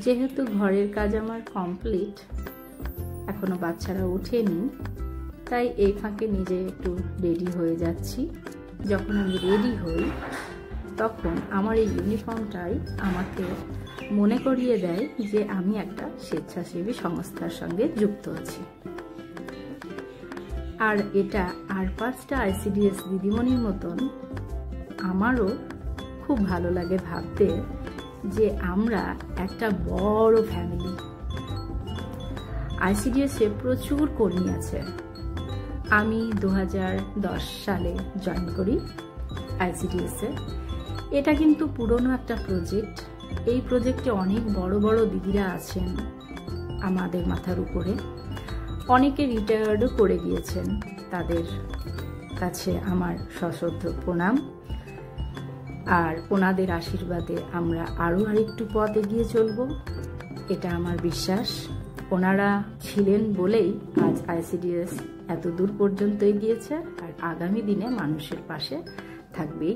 যেহেতু ঘরের কাজ আমার কমপ্লিট, এখনো বাচ্চারা ওঠেনি, তাই এই ফাঁকে নিজে একটু রেডি হয়ে যাচ্ছি। যখন আমি রেডি হই তখন আমার এই ইউনিফর্মটাই আমাকে মনে করিয়ে দেয় যে আমি একটা স্বেচ্ছাসেবী সংস্থার সঙ্গে যুক্ত আছি। আর এটা আর 5টা আইসিডিএস দিদিমণির মতন আমারও খুব ভালো লাগে ভাবতে যে আমরা একটা বড় ফ্যামিলি। আইসিডিএসে প্রচুর কর্মী আছে। আমি 2010 সালে জয়েন করি আইসিডিএসে। এটা কিন্তু পুরনো একটা প্রজেক্ট। এই প্রজেক্টে অনেক বড় বড় দিদিরা আছেন আমাদের মাথার উপরে। অনেকে রিটায়ার্ডও করে গিয়েছেন, তাদের কাছে আমার সশ্রদ্ধ প্রণাম। আর ওনাদের আশীর্বাদে আমরা আরও আরেকটু পথ এগিয়ে চলব, এটা আমার বিশ্বাস। ওনারা ছিলেন বলেই আজ আইসিডিএস এত দূর পর্যন্ত এগিয়েছে, আর আগামী দিনে মানুষের পাশে থাকবেই।